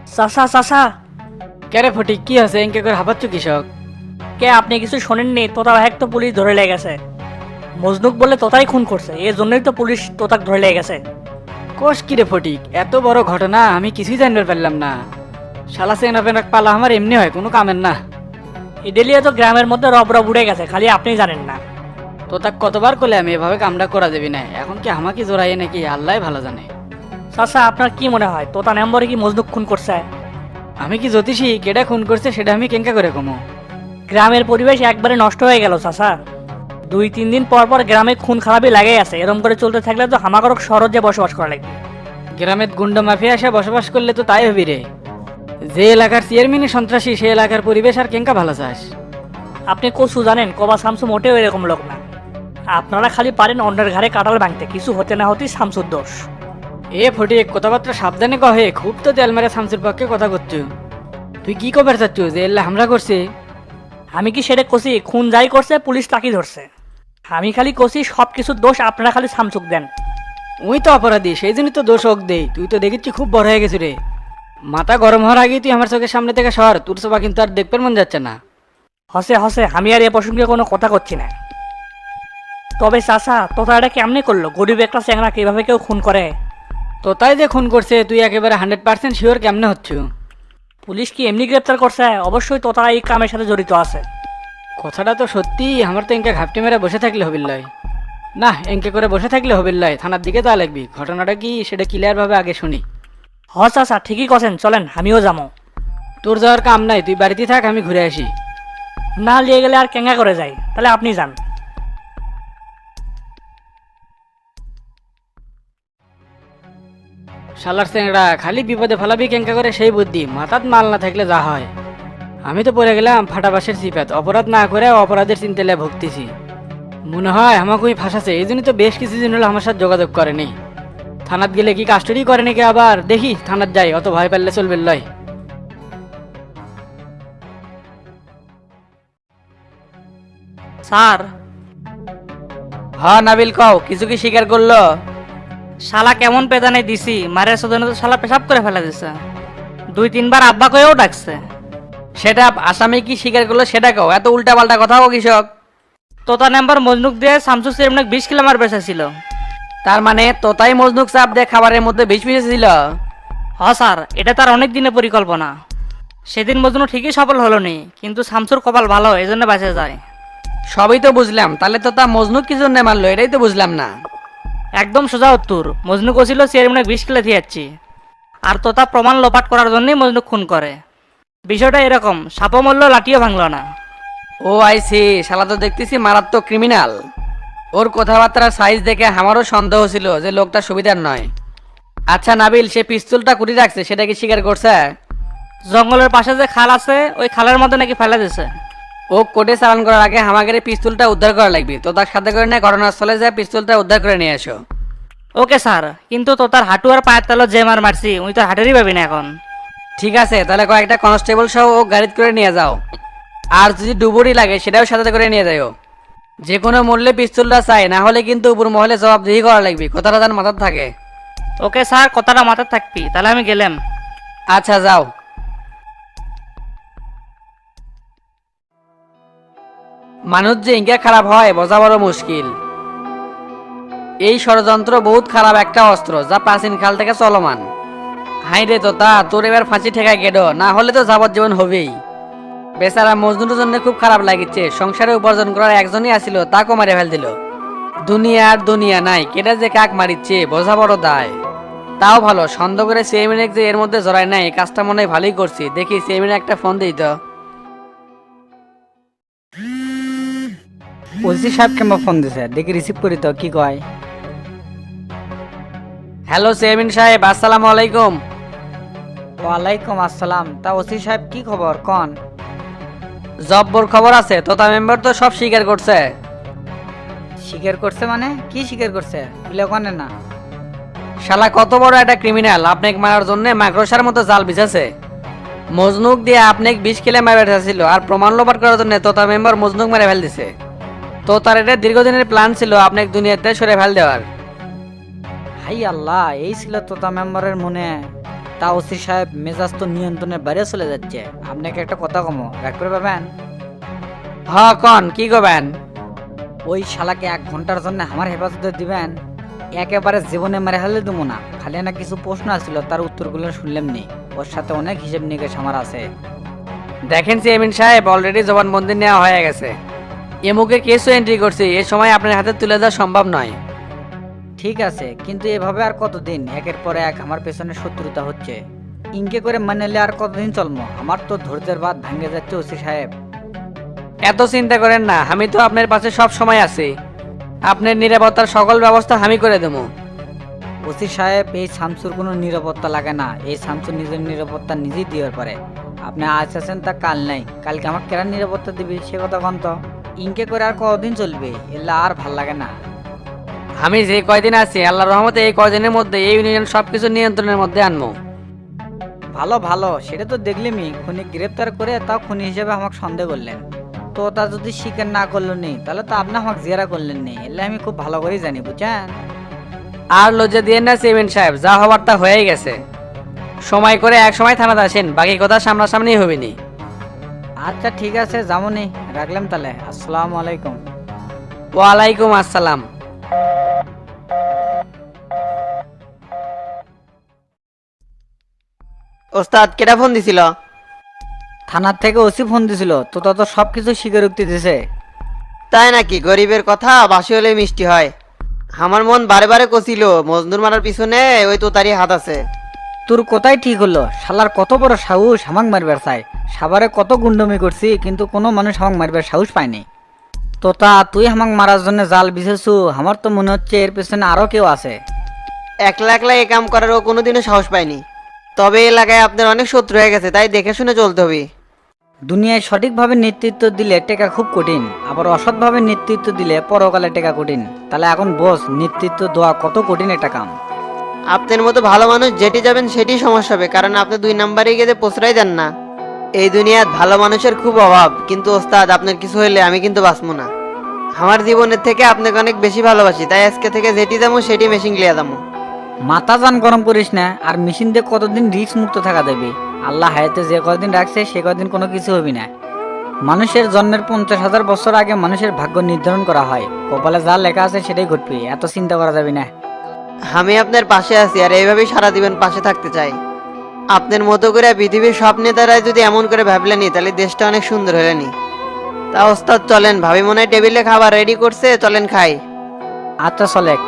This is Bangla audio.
চাচা চাচা, কে রে ফটিক, কি আছে এনকে করে হাঁপাচ্ছ কৃষক? কে আপনি কিছু শোনেননি? তোতা এক তো পুলিশ ধরে লেগেছে। মজনুক বলে তোতাই খুন করছে, এই জন্যই তো পুলিশ তোতাক ধরে লেগেছে। কোষ কি রে ফটিক, এত বড় ঘটনা আমি কিছুই জানতে পারলাম না। শালা চেংরা পেংরা পালা আমার এমনি হয়, কোনো কামের না। ইডেলিয়া তো গ্রামের মধ্যে রব রব উড়ে গেছে, খালি আপনি জানেন না। তো তাক কতবার করলে আমি এভাবে কামটা করা যাবি না, এখন কি আমাকে জোরাই নাকি আল্লাহ ভালো জানে। চাচা আপনার কি মনে হয় তোতা নম্বরে কি মজনুক খুন করছে? আমি কি জ্যোতিষী, কেডা খুন করছে সেটা আমি কেঙ্কা করে কমো? গ্রামের পরিবেশ একবারে নষ্ট হয়ে গেল চাচা। 2-3 দিন পর পর গ্রামে খুন খারাপই লাগে আছে, এরম করে চলতে থাকলে তো হামাগরক শহরে বসবাস করা লাগবে। গ্রামের গুন্ডা মাফিয়া এসে বসবাস করলে তো তাই হবি রে। যে এলাকার চেয়ারম্যানই সন্ত্রাসী, সে এলাকার পরিবেশ আর কেঙ্কা ভালো চাস? আপনি কসু জানেন, কবা শামসু মোটেও এরকম লোক না। আপনারা খালি পারেন অন্যের ঘাড়ে কাটাল ভাঙতে, কিছু হতে না হতেই শামসুর দোষ। এ ফটিক, কথাবার্তা সাবধানে কহে, খুব তো তেল মেরে শামসুর পক্ষে কথা করছো। তুই কি কবার চাচ্ছ যে এল্লা হামলা করছে? আমি কি সেটা কষি? খুন যাই করছে পুলিশ তাকি ধরছে। আমি খালি কষি সব কিছুর দোষ আপনারা খালি শামসুক দেন। ওই তো অপরাধী, সেই জন্যই তো দোষ হোক দেই। তুই তো দেখেছি খুব বড় হয়ে গেছি রে। মাথা গরম হওয়ার আগেই তুই আমার চোখের সামনে থেকে সর, তোর সবা কিন্তু আর দেখতে মন যাচ্ছে না। হসে হসে, আমি আর এ প্রসঙ্গে কোনো কথা করছি না। তবে চাচা তোতা এটা কেমনে করলো? গরিব একটা চ্যাংরা কিভাবে কেউ খুন করে? তো তাই যে খুন করছে তুই একেবারে 100% শিওর কেমনে হচ্ছ? পুলিশ কি এমনি গ্রেপ্তার করছে? অবশ্যই তোতা এই কামের সাথে জড়িত আছে। কথাটা তো সত্যি, আমার তো এনকে ঘাপটি মেরে বসে থাকলে হবিল লয়। না, এনকে করে বসে থাকলে হবিল লয়, থানার দিকে তা লাগবি। ঘটনাটা কি সেটা ক্লিয়ার ভাবে আগে শুনি। হ চাচা ঠিকই কছেন, চলেন আমিও যাবো। তোর যাওয়ার কাম নাই, তুই বাড়িতে থাক, আমি ঘুরে আসি। না নিয়ে গেলে আর কেঙ্গা করে যাই, তাহলে আপনি যান। শালার চেংড়া, খালি বিপদে ফেলাবি কেঙ্কা করে সেই বুদ্ধি, মাথাত মাল না থাকলে যা হয়। আমি তো পড়ে গেলাম ফাটাবাসের চিপাত, অপরাধ না করে অপরাধের চিন্তালে ভুগতেছি। মনে হয় আমাকে ওই ফাঁসাছে, এই জন্য তো বেশ কিছুদিন হলো আমার সাথে যোগাযোগ করেনি। থানাত গেলে কি কাস্টডি করে নাকি আবার? দেখি থানাত যাই, অত ভয় পারলে চলবে লয়। স্যার। হ্যাঁ নাবিল, কও কিছু কি স্বীকার করলো? শালা কেমন পেদানে দিছি, মারের সদনে তো শালা পেশাব করে ফেলা দিছে। 2-3 বার আব্বা কয়েও ডাকছে। সেটা আসামি কি স্বীকার করলো সেটা কও, এত উল্টা পাল্টা কথা কও কৃষক। তোতা নাম্বার মজনুক দিয়ে শামসু চেরমনে 20 কিলো মার বেঁচেছিল। তার মানে তোতাই মজনুক চাপ দিয়ে খাবারের মধ্যে বিষ মিশিয়েছিল? হ স্যার, এটা তার অনেক দিনের পরিকল্পনা। সেদিন মজনু ঠিকই সফল হলো নি, কিন্তু শামসুর কপাল ভালো, এই জন্য বাঁচে যায়। সবই তো বুঝলাম, তাহলে তোতা মজনুক কি জন্য মারলো এটাই তো বুঝলাম না। একদম সোজা উত্তর, মজনু কছিল চেয়ারম্যানে 20 কিলো দিয়েছি, আর তোতা প্রমাণ লোপাট করার জন্যই মজনু খুন করে। বিষয়টা এরকম, সাপও মরল লাঠিও ভাঙলো না। ও আইসি, শালা তো দেখতেছি মারাত্মক ক্রিমিনাল। ওর কথাবার্তার সাইজ দেখে আমারও সন্দেহ ছিল যে লোকটা সুবিধার নয়। আচ্ছা নাবিল, সে পিস্তলটা কুড়ি রাখছে সেটা কি স্বীকার করছে? জঙ্গলের পাশে যে খাল আছে, ওই খালের মধ্যে নাকি ফেলে দিছে। ও কোর্টে চালান করার আগে আমাদের এই পিস্তলটা উদ্ধার করা লাগবে, তো তার সাথে করে নিয়ে ঘটনাস্থলে যায় পিস্তলটা উদ্ধার করে নিয়ে এসো। ওকে স্যার, কিন্তু তো তার হাঁটু আর পায়ের তলে যে মার মারছি ওই তো হাঁটেরই পাবি না এখন। ঠিক আছে, তাহলে কয়েকটা কনস্টেবল সহ ও গাড়িতে করে নিয়ে যাও। আর যদি ডুবুরি লাগে সেটাও সাথে করে নিয়ে যাও। যে কোনো মূল্যে পিস্তলটা চাই, না হলে কিন্তু উপর মহলে জবাবদিহি করা লাগবে, কথাটা তার মাথার থাকে। ওকে স্যার, কথাটা মাথায় থাকবি, তাহলে আমি গেলাম। আচ্ছা যাও। মানুষ যে ইঙ্গা খারাপ হয় বোঝা বড় মুশকিল। এই ষড়যন্ত্র বহুত খারাপ একটা অস্ত্র, যা প্রাচীন কাল থেকে চলমান। হাই রে তোতা, তোর এবার ফাঁসি ঠেকায় গেল, না হলে তো যাবজ্জীবন হবেই। বেচারা মজনুর জন্য খুব খারাপ লাগিচ্ছে, সংসারে উপার্জন করার একজনই আসিল, তাকেও মারে ফেল দিল। দুনিয়া আর দুনিয়া নাই, কেটা যে কাক মারিচ্ছে বোঝা বড় দায়। তাও ভালো, সন্দেহ করে চেয়ারম্যান যে এর মধ্যে জড়ায় নাই, এই কাজটা মনে হয় ভালোই করছি। দেখি চেয়ারম্যান একটা ফোন দিই তো। ওসি সাহেব কেমন ফোন দিছে, দেখি রিসিভ করি তো কি কয়। হ্যালো চেয়ারম্যান সাহেব, আসসালামু আলাইকুম। ওয়ালাইকুম আসসালাম। তা ওসি সাহেব কি খবর কন? জব্বর খবর আছে, তোতা মেম্বার তো সব স্বীকার করছে। স্বীকার করছে মানে কি স্বীকার করছে? বুঝলে কনে না। শালা কত বড় একটা ক্রিমিনাল, আপনাকে মারার জন্য মাকড়সার মতো জাল বিছাছে। মজনুক দিয়ে আপনাকে 20 কিলো মারা ছিল, আর প্রমাণ লোপাট করার জন্য তোতা মেম্বার মজনুক মেরে ফেল দিছে। তো তার এটা দীর্ঘদিনের প্ল্যান ছিল আপনাকে দুনিয়াতে সরে ফেল দেওয়ার। হাই আল্লাহ, এই ছিল তোতা মেম্বারের মনে। তা ওসি সাহেব, মেজাজ তো নিয়ন্ত্রণের বাইরে চলে যাচ্ছে। আপনাকে একটা কথা কমো, রাগ করে পাবেন? হ কন কি করবেন? ওই শালাকে 1 ঘন্টার জন্য আমার হেফাজতে দিবেন। একেবারে জীবনে মেরে হলে দেবো না। খালি না কিছু প্রশ্ন আছিল, তার উত্তরগুলো শুনলাম নি। ওর সাথে অনেক হিসেব নিকেশ আমার আছে। দেখেন চেয়ারম্যান সাহেব, অলরেডি জবানবন্দি নেওয়া হয়ে গেছে। এমুকের কেসও এন্ট্রি করছি, এ সময় আপনার হাতে তুলে দেওয়া সম্ভব নয়। ঠিক আছে, কিন্তু এভাবে আর কতদিন একের পর এক আমার পেছনে শত্রুতা হচ্ছে? ইনকে করে মানলে আর কতদিন চলবো? আমার তো ধৈর্যের বাঁধ ভাঙে যাচ্ছে ওসি সাহেব। এত চিন্তা করেন না, আমি তো আপনার পাশে সব সময় আছি। আপনার নিরাপত্তার সকল ব্যবস্থা আমি করে দেবো। ওসি সাহেব, এই শামসুর কোনো নিরাপত্তা লাগে না। এই শামসুর নিজের নিরাপত্তা নিজেই দেওয়ার পারে। আপনি আজ আছেন তা কাল নাই, কালকে আমার কেরার নিরাপত্তা দিবি সে কথা কন্ত। ইনকে করে আর কতদিন চলবে? এলা আর ভাল লাগে না। আমি যে কয়দিন আছি, আল্লাহর রহমতে এই কয়দিনের মধ্যে এই ইউনিয়ন সবকিছু নিয়ন্ত্রণের মধ্যে আনবো। ভালো ভালো, সেটা তো দেখলিমই। খুনি গ্রেপ্তার করে তাও খুনি হিসেবে আমাকে সন্দেহ করলেন। তো তা যদি স্বীকার না করলো নি, তাহলে তো আপনি আমাকে জেরা করলেন নি। এলে আমি খুব ভালো করেই জানি, বুঝছেন? আর লজ্জা দিয়ে না চেয়ারম্যান সাহেব, যা হবার তা হয়েই গেছে। সময় করে এক সময় থানাতে আসেন, বাকি কথা সামনাসামনি হবে নি। আচ্ছা ঠিক আছে, যাবনি। রাখলাম তাহলে। আসসালামু আলাইকুম। ওয়ালাইকুম আসসালাম। ওস্তাদ কেটা ফোন দিছিল? থানার থেকে ওসি ফোন দিছিল, তো তত সব কিছু স্বীকারোক্তি দিছে। তাই নাকি? গরিবের কথা বাসি হলে মিষ্টি হয়। আমার মন বারে বারে কছিল মজনুর মারার পিছনে ওই তো তারই হাত আছে। তোর কোথায় ঠিক হলো? শালার কত বড় সাহস হামাক মারবার চায়। সাবারে কত গুন্ডমি করছি, কিন্তু কোনো মানুষ হামাক মারবার সাহস পায়নি। তোতা, তুই হামাক মারার জন্য জাল বিছেছু। আমার তো মনে হচ্ছে এর পেছনে আরো কেউ আছে। একলা একলা এই কাম করারও কোনোদিনও সাহস পাইনি। তবে এলাকায় আপনার অনেক শত্রু হয়ে গেছে, তাই দেখে শুনে চলতে হবে। দুনিয়ায় সঠিকভাবে নেতৃত্ব দিলে টেকা খুব কঠিন, আবার অসৎভাবে নেতৃত্ব দিলে পরকালে টেকা কঠিন। তাহলে এখন বস, নেতৃত্ব দেওয়া কত কঠিন একটা কাম। আপনার মতো ভালো মানুষ যেটি যাবেন সেটি সমস্যা হবে, কারণ আপনি 2 নম্বরে গিয়ে পোসরাই দেন না। এই দুনিয়াত ভালো মানুষের খুব অভাব, কিন্তু ওস্তাদ আপনার কিছু হইলে আমি কিন্তু বাঁচবো না। আমার জীবনের থেকে আপনাকে অনেক বেশি ভালোবাসি, তাই আজকে থেকে যেটি যাবো সেটি মেশিন লিয়ে যাবো। মাথা যান গরম করিস না। আর মেশিন দিয়ে কতদিন রিস্ক মুক্ত থাকা দেবে? আল্লাহ হায়াতে যে কদিন রাখছে সে কদিন কোনো কিছু হবি না। মানুষের জন্মের 50,000 বছর আগে মানুষের ভাগ্য নির্ধারণ করা হয়। কপালে যা লেখা আছে সেটাই ঘটবে, এত চিন্তা করা যাবে না। আমি আপনার পাশে আছি, আর এইভাবেই সারা জীবন পাশে থাকতে চাই। আপনার মতো করে পৃথিবীর সব নেতারাই যদি এমন করে ভাবলেনি, তাহলে দেশটা অনেক সুন্দর হলেনি। তা ওস্তাদ চলেন, ভাবি মনে হয় টেবিলে খাবার রেডি করছে, চলেন খাই। আচ্ছা চলেক।